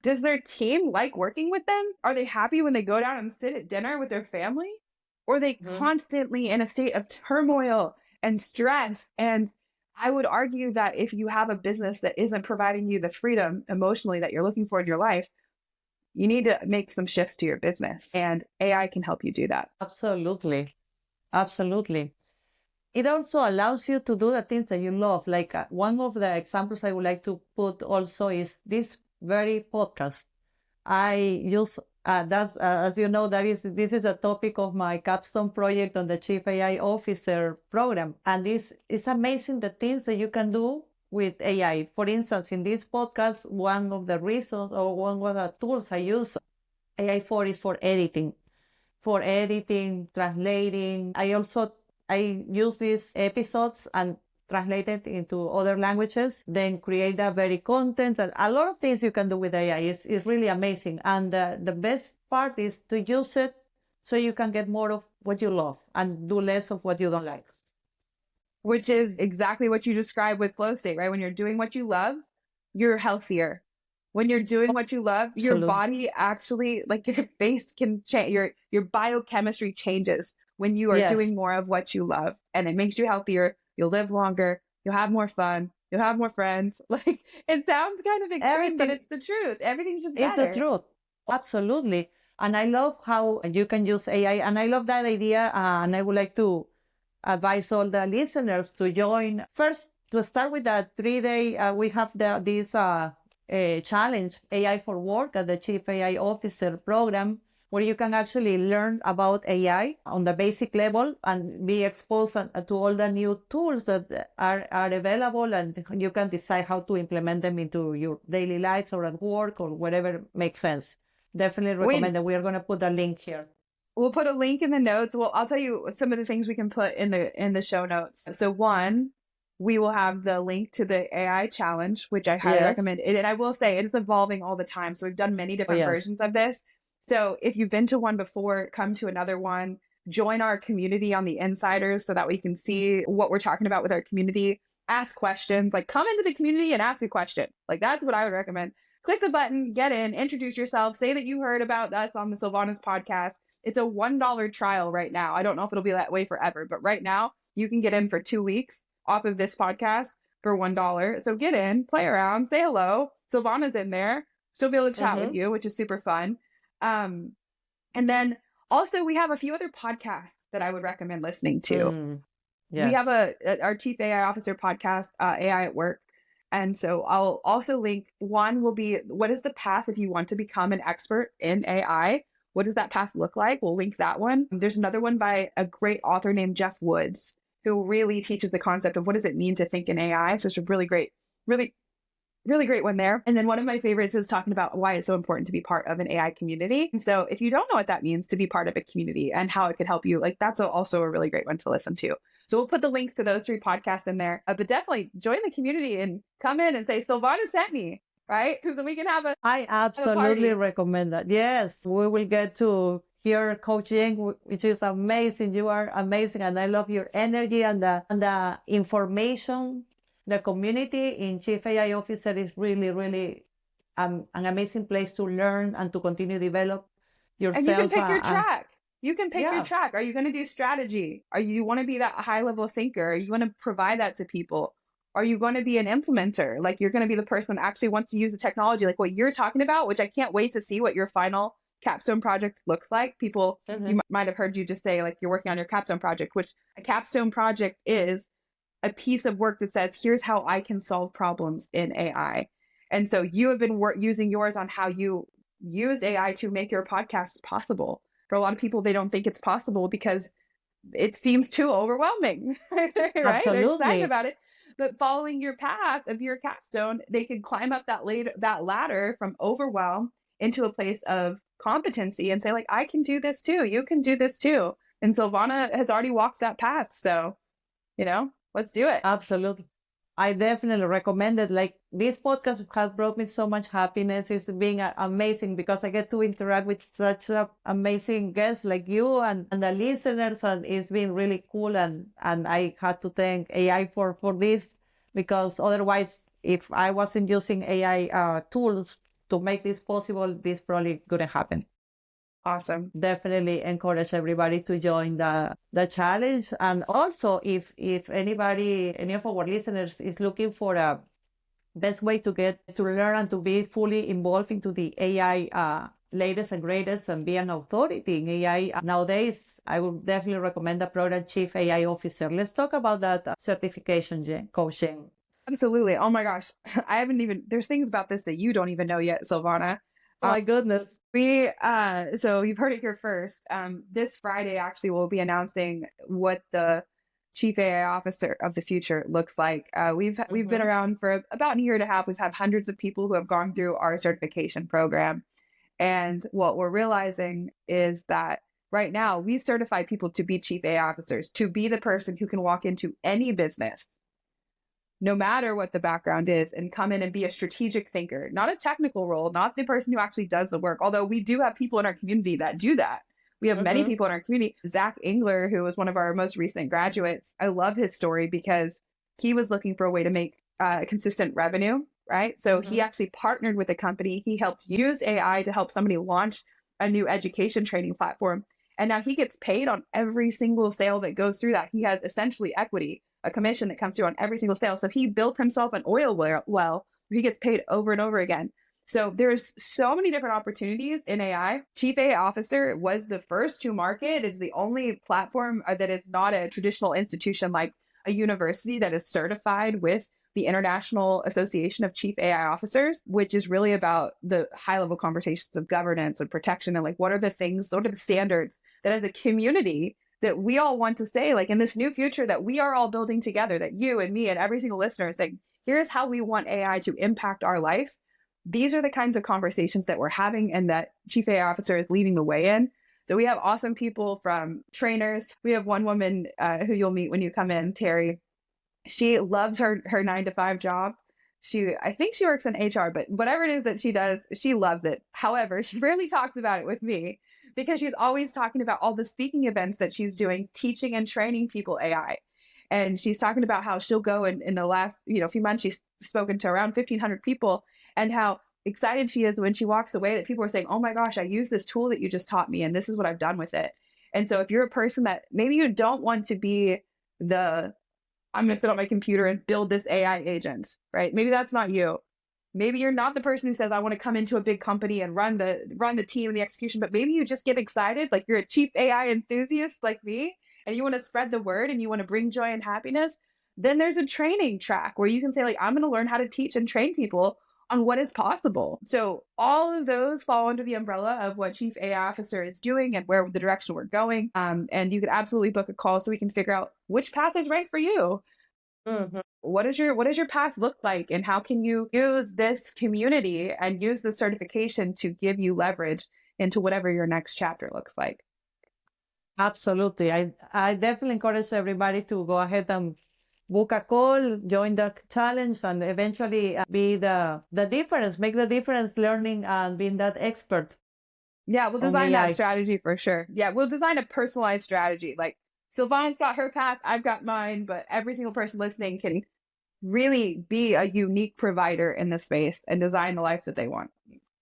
does their team like working with them? Are they happy when they go down and sit at dinner with their family? Or are they constantly in a state of turmoil and stress? And I would argue that if you have a business that isn't providing you the freedom emotionally that you're looking for in your life, you need to make some shifts to your business, and AI can help you do that. Absolutely. Absolutely. It also allows you to do the things that you love. Like one of the examples I would like to put also is this very podcast. I use as you know, this is a topic of my capstone project on the Chief AI Officer program. And it's amazing the things that you can do with AI. For instance, in this podcast, one of the reasons or one of the tools I use AI for is for editing, translating. I use these episodes and translate it into other languages, then create that very content. And a lot of things you can do with AI is really amazing. And the best part is to use it so you can get more of what you love and do less of what you don't like. Which is exactly what you described with flow state, right? When you're doing what you love, you're healthier. When you're doing what you love, your body actually, like your face can change, your biochemistry changes when you are doing more of what you love, and it makes you healthier. You'll live longer. You'll have more fun. You'll have more friends. Like, it sounds kind of extreme, but it's the truth. Everything's just better. It's the truth. Absolutely. And I love how you can use AI. And I love that idea. And I would like to advise all the listeners to join. First, to start with that 3-day, we have this challenge, AI for Work at the Chief AI Officer program, where you can actually learn about AI on the basic level and be exposed to all the new tools that are available, and you can decide how to implement them into your daily lives or at work or whatever makes sense. Definitely recommend that. We are going to put a link here. We'll put a link in the notes. Well, I'll tell you some of the things we can put in the show notes. So one, we will have the link to the AI challenge, which I highly recommend. And I will say it is evolving all the time. So we've done many different versions of this. So if you've been to one before, come to another one, join our community on the Insiders so that we can see what we're talking about with our community, ask questions, like come into the community and ask a question. Like that's what I would recommend. Click the button, get in, introduce yourself, say that you heard about us on the Silvana's podcast. It's a $1 trial right now. I don't know if it'll be that way forever, but right now you can get in for 2 weeks off of this podcast for $1. So get in, play around, say hello. Silvana's in there. She'll be able to chat with you, which is super fun. And then Also, we have a few other podcasts that I would recommend listening to. Yes. We have our Chief AI Officer podcast, AI at Work. And so I'll also link, one will be, what is the path if you want to become an expert in AI? What does that path look like? We'll link that one. There's another one by a great author named Jeff Woods, who really teaches the concept of what does it mean to think in AI. So it's a really great one there. And then one of my favorites is talking about why it's so important to be part of an AI community. And so if you don't know what that means to be part of a community and how it could help you, like that's also a really great one to listen to. So we'll put the links to those 3 podcasts in there, but definitely join the community and come in and say, Silvana sent me, right? Because then we can have I absolutely recommend that. Yes, we will get to hear Coach Jenn, which is amazing. You are amazing. And I love your energy and the information. The community in Chief AI Officer is really, really an amazing place to learn and to continue to develop yourself. And you can pick your track. You can pick your track. Are you going to do strategy? Are you want to be that high level thinker? Are you want to provide that to people? Are you going to be an implementer? Like you're going to be the person that actually wants to use the technology, like what you're talking about, which I can't wait to see what your final capstone project looks like. People, you might have heard you just say like you're working on your capstone project, which a capstone project is a piece of work that says, here's how I can solve problems in AI. And so you have been using yours on how you use AI to make your podcast possible. For a lot of people, they don't think it's possible because it seems too overwhelming, right? Absolutely. They're excited about it. But following your path of your capstone, they can climb up that ladder from overwhelm into a place of competency and say, like, I can do this too. You can do this too. And Silvana has already walked that path. So, let's do it. Absolutely. I definitely recommend it. Like this podcast has brought me so much happiness. It's been amazing because I get to interact with such amazing guests like you and the listeners, and it's been really cool. And I had to thank AI for this, because otherwise, if I wasn't using AI tools to make this possible, this probably couldn't happen. Awesome. Definitely encourage everybody to join the challenge. And also, if any of our listeners is looking for a best way to get to learn and to be fully involved into the AI latest and greatest and be an authority in AI nowadays, I would definitely recommend the program Chief AI Officer. Let's talk about that certification, Coach Jenn. Absolutely. Oh my gosh. There's things about this that you don't even know yet, Silvana. Oh my goodness. So you've heard it here first. This Friday, actually, we'll be announcing what the Chief AI Officer of the future looks like. We've been around for about a year and a half. We've had hundreds of people who have gone through our certification program. And what we're realizing is that right now we certify people to be Chief AI Officers, to be the person who can walk into any business, no matter what the background is, and come in and be a strategic thinker, not a technical role, not the person who actually does the work. Although we do have people in our community that do that. We have many people in our community. Zach Engler, who was one of our most recent graduates, I love his story because he was looking for a way to make consistent revenue, right? So he actually partnered with a company. He helped use AI to help somebody launch a new education training platform. And now he gets paid on every single sale that goes through that. He has essentially equity, a commission that comes through on every single sale. So he built himself an oil well where he gets paid over and over again. So there's so many different opportunities in AI. Chief AI Officer was the first to market. It's the only platform that is not a traditional institution like a university that is certified with the International Association of Chief AI Officers, which is really about the high level conversations of governance and protection and like what are the standards that as a community that we all want to say, like in this new future that we are all building together, that you and me and every single listener is saying, here's how we want AI to impact our life. These are the kinds of conversations that we're having and that Chief AI Officer is leading the way in. So we have awesome people from trainers. We have one woman who you'll meet when you come in, Terry. She loves her 9-to-5 job. I think she works in HR, but whatever it is that she does, she loves it. However, she rarely talks about it with me because she's always talking about all the speaking events that she's doing, teaching and training people AI. And she's talking about how she'll go in the last few months, she's spoken to around 1,500 people, and how excited she is when she walks away that people are saying, oh my gosh, I use this tool that you just taught me, and this is what I've done with it. And so if you're a person that maybe you don't want to be I'm going to sit on my computer and build this AI agent, right? Maybe that's not you. Maybe you're not the person who says, I want to come into a big company and run the team and the execution, but maybe you just get excited. Like you're a chief AI enthusiast like me, and you want to spread the word and you want to bring joy and happiness. Then there's a training track where you can say, like, I'm going to learn how to teach and train people on what is possible. So all of those fall under the umbrella of what Chief AI Officer is doing and where the direction we're going. And you could absolutely book a call so we can figure out which path is right for you. Mm-hmm. What does your path look like, and how can you use this community and use the certification to give you leverage into whatever your next chapter looks like? Absolutely. I definitely encourage everybody to go ahead and book a call, join the challenge, and eventually be the difference, make the difference learning and being that expert. Yeah, we'll design that strategy for sure. Yeah, we'll design a personalized strategy. Like Silvana's got her path, I've got mine, but every single person listening can really be a unique provider in this space and design the life that they want.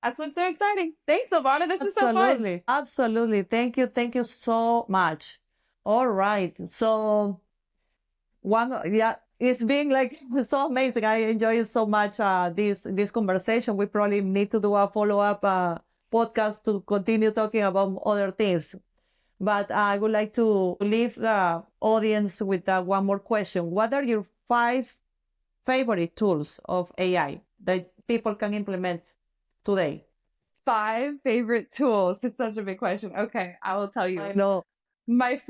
That's what's so exciting. Thanks, Silvana. This is so fun. Absolutely. Thank you so much. All right. So it's been like so amazing. I enjoy it so much, this conversation. We probably need to do a follow-up podcast to continue talking about other things. But I would like to leave the audience with one more question. What are your 5 favorite tools of AI that people can implement today? 5 favorite tools. It's such a big question. Okay, I will tell you. I know. My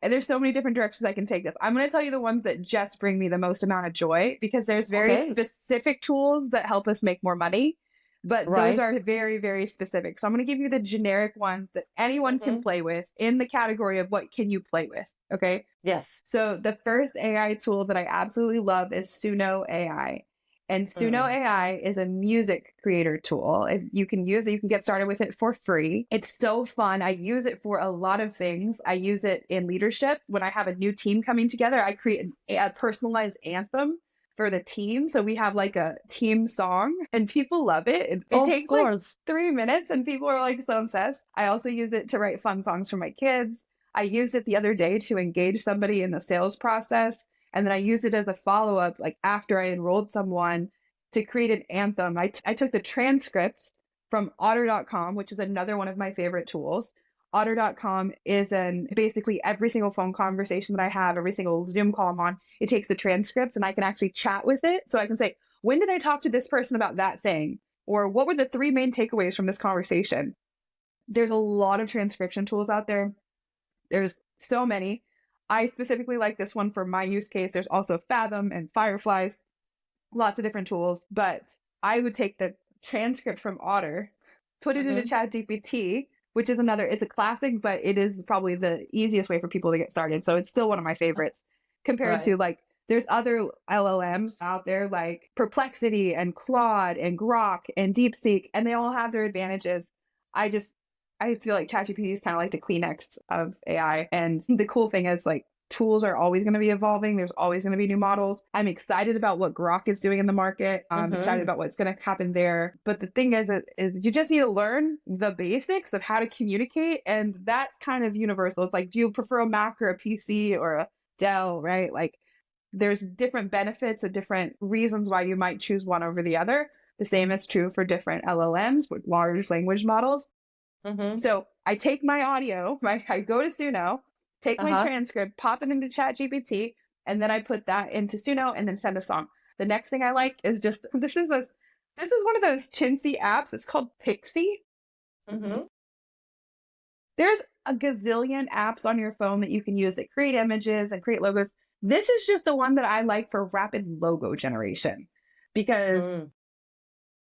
there's so many different directions I can take this. I'm going to tell you the ones that just bring me the most amount of joy, because there's very specific tools that help us make more money, but those are very, very specific. So I'm going to give you the generic ones that anyone can play with in the category of what can you play with. Okay. Yes. So the first AI tool that I absolutely love is Suno AI. And Suno AI is a music creator tool. If you can use it, you can get started with it for free. It's so fun. I use it for a lot of things. I use it in leadership. When I have a new team coming together, I create a personalized anthem for the team. So we have like a team song and people love it. It takes like 3 minutes and people are like so obsessed. I also use it to write fun songs for my kids. I used it the other day to engage somebody in the sales process. And then I used it as a follow-up, like after I enrolled someone, to create an anthem. I took the transcript from otter.com, which is another one of my favorite tools. Otter.com is basically every single phone conversation that I have, every single Zoom call I'm on, it takes the transcripts and I can actually chat with it. So I can say, when did I talk to this person about that thing? Or what were the 3 main takeaways from this conversation? There's a lot of transcription tools out there. There's so many. I specifically like this one for my use case. There's also Fathom and Fireflies, lots of different tools, but I would take the transcript from Otter, put it into ChatGPT, which is it's a classic, but it is probably the easiest way for people to get started. So it's still one of my favorites compared to like, there's other LLMs out there like Perplexity and Claude and Grok and DeepSeek, and they all have their advantages. I feel like ChatGPT is kind of like the Kleenex of AI. And the cool thing is like tools are always going to be evolving. There's always going to be new models. I'm excited about what Grok is doing in the market. I'm excited about what's going to happen there. But the thing is you just need to learn the basics of how to communicate. And that's kind of universal. It's like, do you prefer a Mac or a PC or a Dell, right? Like there's different benefits and different reasons why you might choose one over the other. The same is true for different LLMs with large language models. So I take my audio, I go to Suno, take my transcript, pop it into ChatGPT, and then I put that into Suno and then send a song. The next thing I like is just, this is one of those chintzy apps. It's called Pixie. There's a gazillion apps on your phone that you can use that create images and create logos. This is just the one that I like for rapid logo generation, because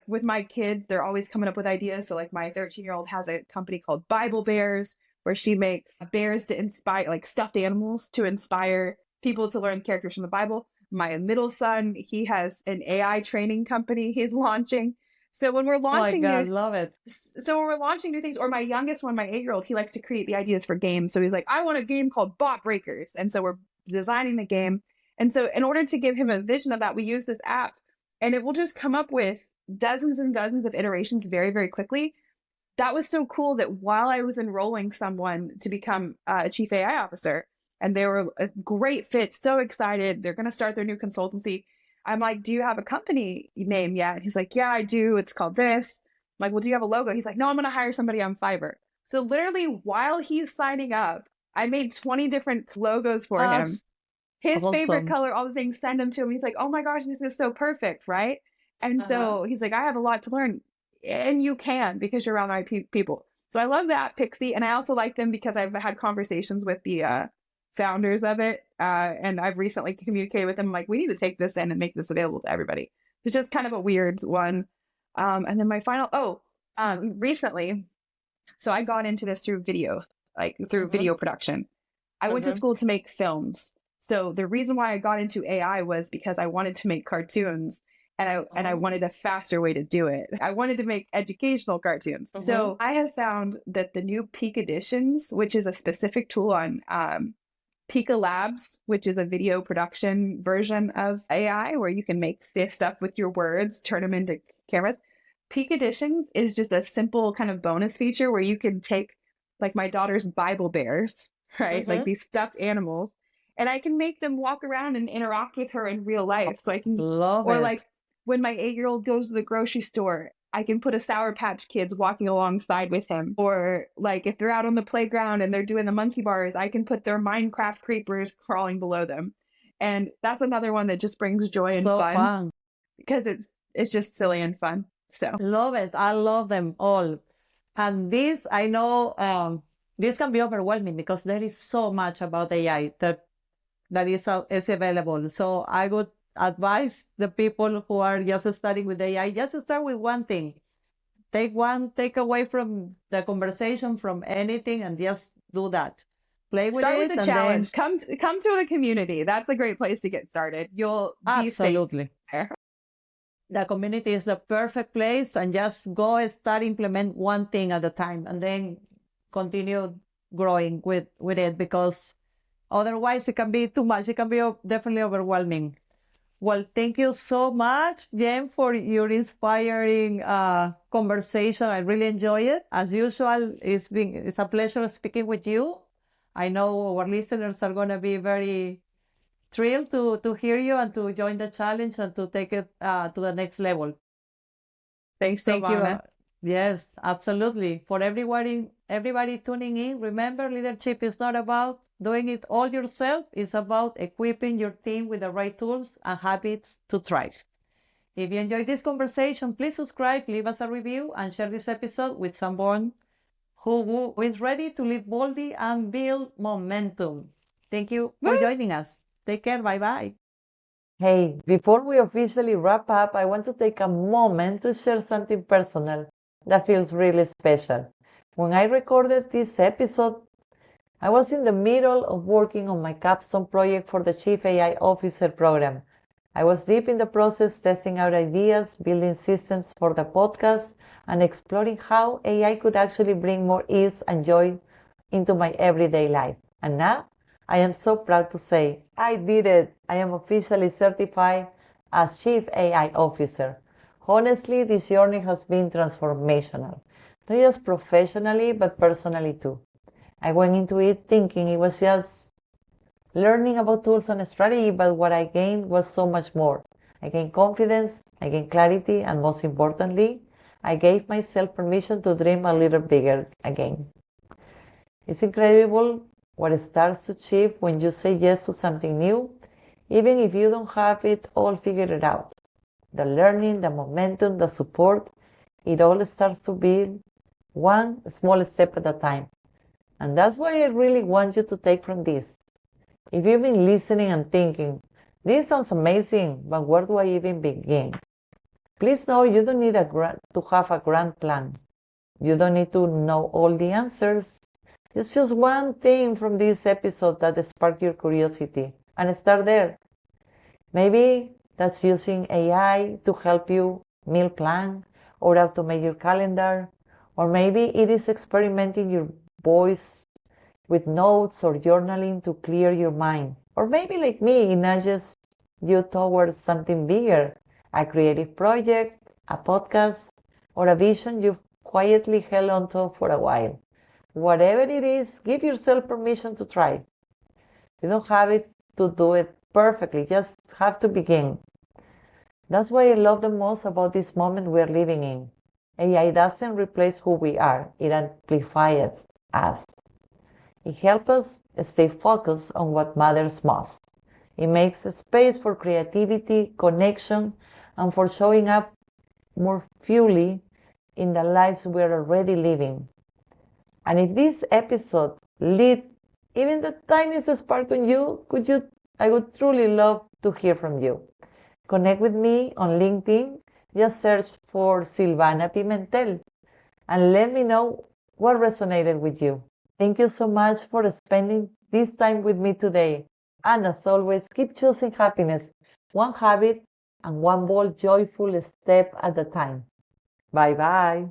with my kids, they're always coming up with ideas. So like my 13-year-old has a company called Bible Bears, where she makes bears to inspire, like stuffed animals to inspire people to learn characters from the Bible. My middle son, he has an AI training company he's launching. So when we're launching love it. So when we're launching new things, or my youngest one, my 8-year-old, he likes to create the ideas for games. So he's like, I want a game called Bot Breakers. And so we're designing the game. And so in order to give him a vision of that, we use this app, and it will just come up with dozens and dozens of iterations very, very quickly. That was so cool that while I was enrolling someone to become a chief AI officer, and they were a great fit, so excited, they're going to start their new consultancy, I'm like, do you have a company name yet? He's like, yeah, I do. It's called this. I'm like, well, do you have a logo? He's like, no, I'm going to hire somebody on Fiverr. So literally while he's signing up, I made 20 different logos for him. His favorite color, all the things, send them to him. He's like, oh my gosh, this is so perfect, right? And so he's like, I have a lot to learn. And you can, because you're around the right people. So I love that, Pixie. And I also like them because I've had conversations with the founders of it. And I've recently communicated with them, like, we need to take this in and make this available to everybody. It's just kind of a weird one. And then my final, recently, so I got into this through video, like through video production. I went to school to make films. So the reason why I got into AI was because I wanted to make cartoons, and I wanted a faster way to do it. I wanted to make educational cartoons. So I have found that the new Peak Editions, which is a specific tool on Pika Labs, which is a video production version of AI where you can make this stuff with your words, turn them into cameras. Peak Edition is just a simple kind of bonus feature where you can take, like, my daughter's Bible bears, right? Like these stuffed animals, and I can make them walk around and interact with her in real life. So I can, like when my 8-year-old goes to the grocery store, I can put a Sour Patch Kids walking alongside with him. Or like if they're out on the playground and they're doing the monkey bars, I can put their Minecraft creepers crawling below them. And that's another one that just brings joy and fun. Because it's just silly and fun. So love it. I love them all. And this, I know, this can be overwhelming because there is so much about AI that is available. So I would advise the people who are just starting with AI, just start with one thing. Take away from the conversation, from anything, and just do that. Play with start it. Start with the challenge. Come to the community. That's a great place to get started. You'll be safe there. The community is the perfect place, and just go start implement one thing at a time, and then continue growing with it, because otherwise it can be too much. It can be definitely overwhelming. Well, thank you so much, Jenn, for your inspiring conversation. I really enjoy it. As usual, it's a pleasure speaking with you. I know our listeners are going to be very thrilled to hear you and to join the challenge and to take it to the next level. Thank you. Yes, absolutely. For everybody tuning in, remember, leadership is not about doing it all yourself. It's about equipping your team with the right tools and habits to thrive. If you enjoyed this conversation, please subscribe, leave us a review, and share this episode with someone who is ready to live boldly and build momentum. Thank you for joining us. Take care. Bye-bye. Hey, before we officially wrap up, I want to take a moment to share something personal that feels really special. When I recorded this episode, I was in the middle of working on my capstone project for the Chief AI Officer program. I was deep in the process, testing out ideas, building systems for the podcast, and exploring how AI could actually bring more ease and joy into my everyday life. And now, I am so proud to say, I did it! I am officially certified as Chief AI Officer. Honestly, this journey has been transformational, not just professionally, but personally too. I went into it thinking it was just learning about tools and strategy, but what I gained was so much more. I gained confidence, I gained clarity, and most importantly, I gave myself permission to dream a little bigger again. It's incredible what starts to achieve when you say yes to something new, even if you don't have it all figured out. The learning, the momentum, the support, it all starts to build one small step at a time. And that's why I really want you to take from this. If you've been listening and thinking, this sounds amazing, but where do I even begin? Please know you don't need to have a grand plan. You don't need to know all the answers. It's just one thing from this episode that sparked your curiosity, and start there. Maybe that's using AI to help you meal plan or automate your calendar, or maybe it is experimenting your voice with notes or journaling to clear your mind, or maybe like me, it nudges you towards something bigger, a creative project, a podcast, or a vision you've quietly held onto for a while. Whatever it is, give yourself permission to try. You don't have to do it perfectly, just have to begin. That's what I love the most about this moment we're living in. AI doesn't replace who we are, it amplifies us. It helps us stay focused on what matters most. It makes space for creativity, connection, and for showing up more fully in the lives we're already living. And if this episode lit even the tiniest spark on you, I would truly love to hear from you. Connect with me on LinkedIn. Just search for Silvana Pimentel and let me know what resonated with you. Thank you so much for spending this time with me today. And as always, keep choosing happiness, one habit and one bold, joyful step at a time. Bye bye.